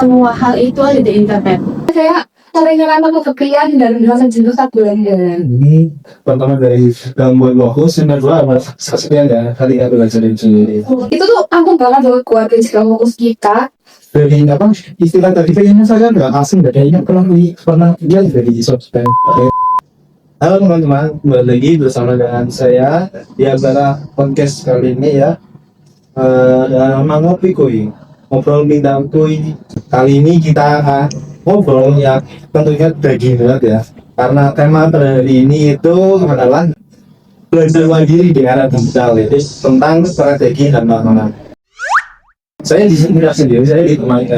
Semua hal itu ada di internet. Saya sering ngerantau kesepian dan merasa jenuh saat belajar. Ini pertama dari gangguan fokus, yang kedua kesepian ya, kali ya belajar sendiri. Itu tuh aku banget loh kuatin segala fokus kita. Dari apa istilah tadi kayaknya saya nggak asing, dan kayaknya pernah lihat dari sosmed. Oke. Halo teman-teman, kembali lagi bersama dengan saya di acara podcast kali ini ya. Nama ngopi kuy, ngobrol bintang kuy. Kali ini kita ngobrol yang tentunya daging banget ya. Karena tema pada hari ini itu adalah belajar mandiri di era digital, itu tentang strategi dan makanan. Saya di sini tidak sendiri, saya ditemani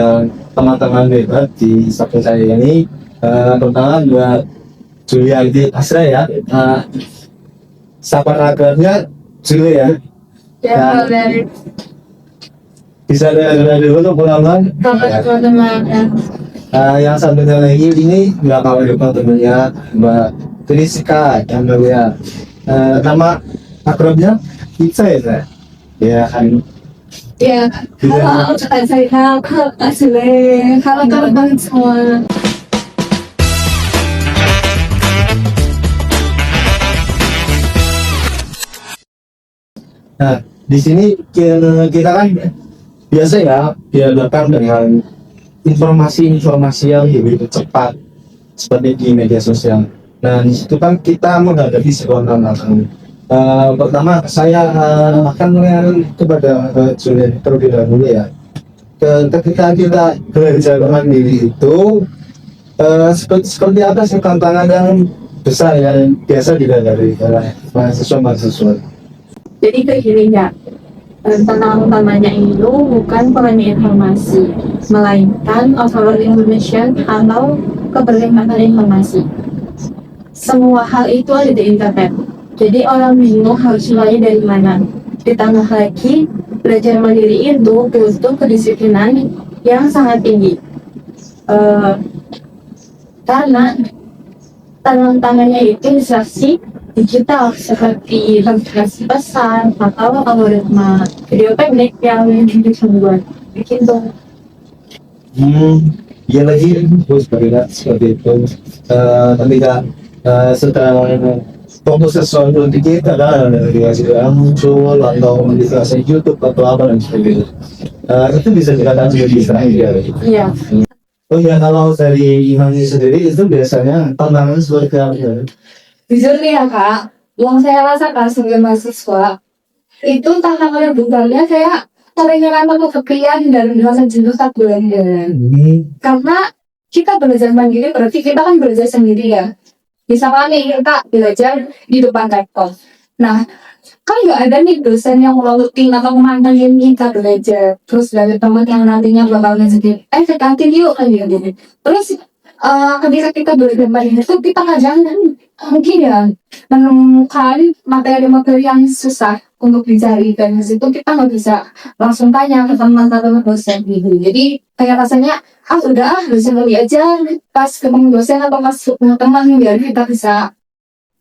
teman-teman hebat di samping saya ini, terutama buat Julia di Asra ya. Sapa kabarnya Julia ya? Ya, dari Bisa dengar dulu untuk penonton. teman-teman. Yang satunya lagi ini nggak kalah depan temennya Mbak Triska yang mulia. Nama akrabnya Pizza ya saya? Ya kan. Ya, halo Kak Zainal, halo Kak Sule, halo teman-teman semua. Nah, di sini kita kan biasa ya dihadapkan dengan informasi-informasi yang lebih cepat seperti di media sosial. Nah, di situ kan kita menghadapi sebuah tantangan. Pertama, saya akan mengenalkan kepada Julian terlebih dahulu ya. Ketika kita belajar mandiri itu, seperti apa sih tantangan yang besar yang biasa dihadapi oleh mahasiswa-mahasiswa? Jadi kayak gini ya, tantangan utamanya itu bukan kurangnya informasi, melainkan overload information atau keberlibatan informasi. Semua hal itu ada di internet. Jadi orang bingung harus mulai dari mana. Ditambah lagi, belajar mandiri itu butuh kedisiplinan yang sangat tinggi. Karena tantangannya itu distraksi digital seperti notifikasi pesan atau algoritma video pendek yang bisa membuat bikin tuh. Ya lagi terus bergerak seperti itu. Ketika sedang fokus sesuatu dikit ada notifikasi yang muncul atau notifikasi YouTube atau apa dan sebagainya. Itu bisa dikatakan sebagai distraksi ya. Iya. Oh ya, kalau dari Imani sendiri itu biasanya tantangan seperti apa? Jujur nih ya Kak, yang saya rasakan sebagai mahasiswa, itu tantangan bentarnya saya sering ngerantau kesepian dan merasa jenuh saat belajar. Karena kita belajar mandiri berarti kita kan belajar sendiri ya. Misalnya nih kita belajar di depan laptop. Nah, kan nggak ada nih dosen yang rutin atau memantengin kita belajar. Terus dari teman yang nantinya bakal ngajarin, ke kantin yuk kan gitu. Terus ketika kita belajar mandiri itu kita kadang mungkin ya menemukan materi-materi yang susah untuk dicari, dan disitu kita nggak bisa langsung tanya ke teman atau dosen gitu. Jadi kayak rasanya udah dosen kali aja pas ketemu dosen atau pas ketemu teman biar kita bisa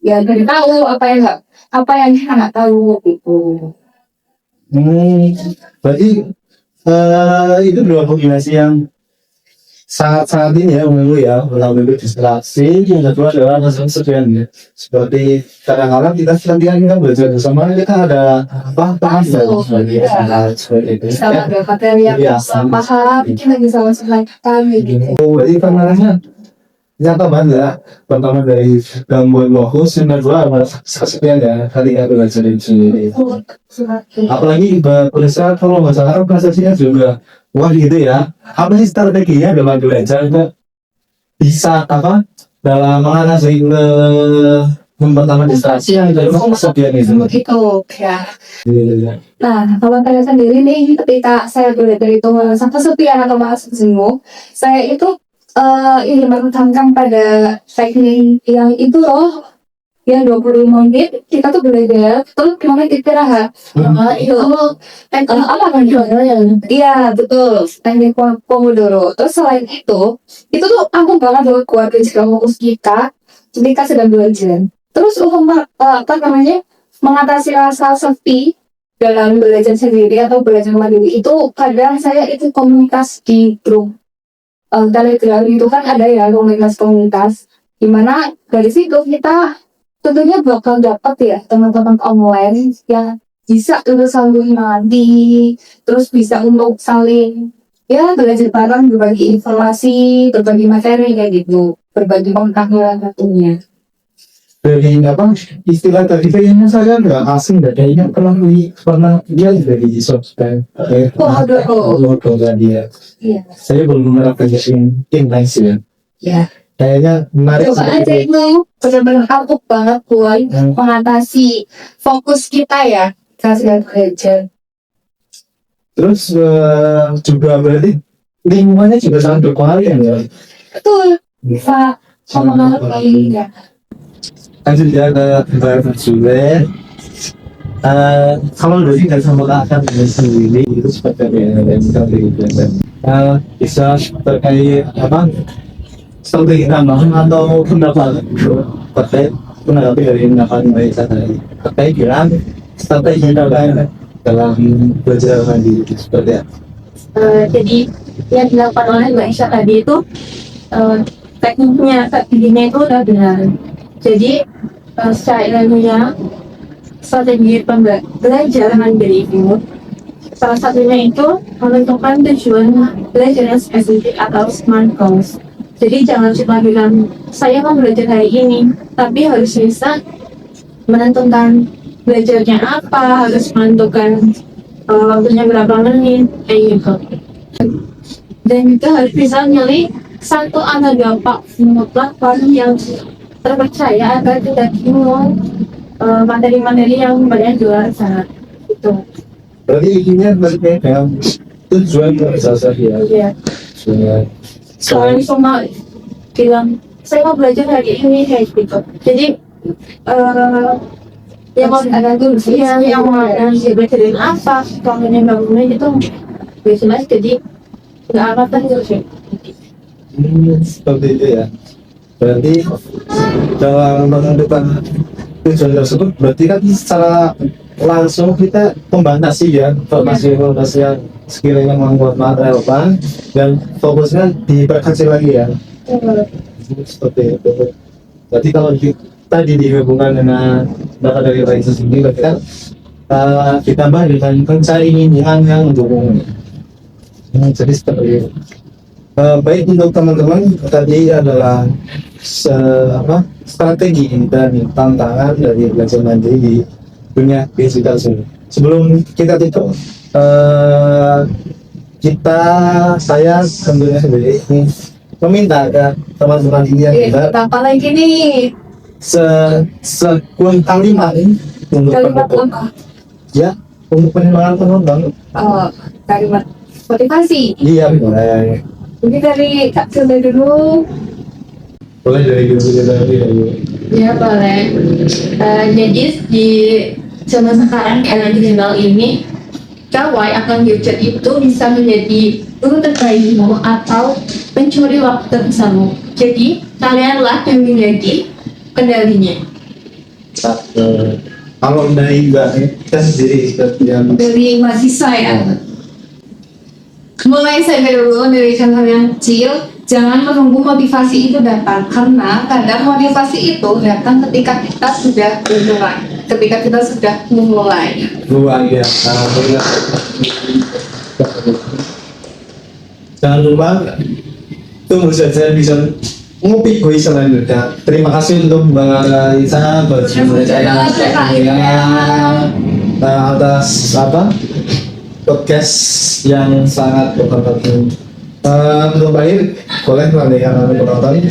ya dari tahu apa yang kita nggak tahu gitu. Berarti itu dua kombinasi yang sangat-sangat ini ya menurut ya, melalui distraksi. Yang kedua adalah rasa kesepian ya. Seperti kadang-kadang kita kita belajar bersama, kita ada paham seperti itu. Sama ada materi yang bisa paham, kita bisa langsung lanjutkan gitu. Jadi tantangannya nyata banget ya. Pertama dari gangguan fokus, yang kedua kesepian ya, kali ya belajar sendiri. Apalagi belajar kalau nggak salah prosesnya juga wah gitu ya. Apa sih strateginya dalam belajar itu bisa apa dalam mengatasi mempertahankan distraksi yang dari kesepian itu? Begitu ya. Nah, kalau saya sendiri nih, ketika saya belajar itu merasa kesepian atau merasa jenuh, saya itu ingin menekankan pada teknik yang itu loh, yang 25 menit kita tuh belajar, terus 5 menit istirahat. Itu apa kan jualnya? Iya betul, teknik Pomodoro. Terus selain itu tuh aku banget loh kuatin segala fokus kita ketika sedang belajar. Terus mengatasi rasa sepi dalam belajar sendiri atau belajar mandiri itu kadang saya itu komunitas di grup Telegram itu kan ada ya komunitas-komunitas, dimana dari situ kita tentunya bakal dapat ya teman-teman online yang bisa terus saling mengerti, terus bisa untuk saling ya belajar bareng, berbagi informasi, berbagi materi kayak gitu, berbagi pengetahuan tentunya. Dari apa istilah tadi kayaknya saya nggak asing deh, kayaknya pernah lihat dari sosmed. Dia. Iya. Saya belum pernah kerja in nice ya. Ya. Kayaknya menarik Coba aja sih. itu benar-benar ampuh banget buat mengatasi fokus kita ya saat belajar. Terus juga berarti lingkungannya juga sangat berpengaruh ya. Betul. Bisa mempengaruhi ya. Lanjut ya ke environment juga. Kalau dari kacamata akan sendiri itu seperti yang tadi bisa terkait apa strategi tambahan atau pendapat terkait menanggapi dari pendapat mereka tadi terkait dengan strategi tambahan dalam belajar mandiri seperti apa? Jadi yang dilakukan oleh Mbak Isya tadi itu tekniknya itu udah benar. Jadi secara ilmiah strategi belajar mandiri itu salah satunya itu menentukan tujuan belajar yang spesifik atau smart goals. Jadi jangan cuma bilang saya mau belajar hari ini, tapi harus bisa menentukan belajarnya apa, harus menentukan waktunya berapa menit kayak gitu. Dan juga harus bisa milih satu atau dua platform yang terpercaya agar tidak bingung materi-materi yang banyak di luar sana itu. Berarti intinya berarti dengan tujuan bersasar ya. Iya. Soalnya cuma bilang saya mau belajar hari ini kayak gitu. Jadi yang mau ada tuh yang mau belajarin apa, soalnya bangunnya itu biasanya jadi nggak apa kan gitu sih. Seperti itu ya. Berarti dalam menentukan tujuan tersebut berarti kan secara langsung kita membatasi ya informasi-informasi yang sekiranya membuat relevan dan fokusnya diperkecil lagi ya. Seperti itu. Berarti kalau tadi dihubungkan dengan data dari Raisus ini berarti kan ditambah dengan pencarian yang mendukung. Jadi seperti itu. Baik untuk teman-teman tadi adalah strategi dan tantangan dari belajar mandiri di dunia digital ini. Sebelum kita tutup, saya tentunya sendiri meminta ke teman-teman ini yang kita Apa lagi nih? sekurang kalimat untuk Kalimat penutup. apa? Ya, untuk penyemangat penonton. Kalimat motivasi. Iya, boleh. Ini dari Kak Silda dulu. Boleh dari dulu dari Ya boleh. Jadi di zaman sekarang era digital ini, gawai akan gadget itu bisa menjadi guru terbaikmu atau pencuri waktu terbesarmu. Jadi kalianlah yang menjadi kendalinya. kalau dari Mbak kita sendiri seperti yang Dari mahasiswa ya. Mulai saya dulu dari contoh yang kecil. Jangan menunggu motivasi itu datang, karena kadang motivasi itu datang ketika kita sudah memulai. Ketika kita sudah memulai. luar ya, jangan lupa tunggu saja bisa ngopi gue selanjutnya. Terima kasih untuk Mbak Lisa atas podcast yang sangat bermanfaat. Untuk baik boleh melanjutkan penonton.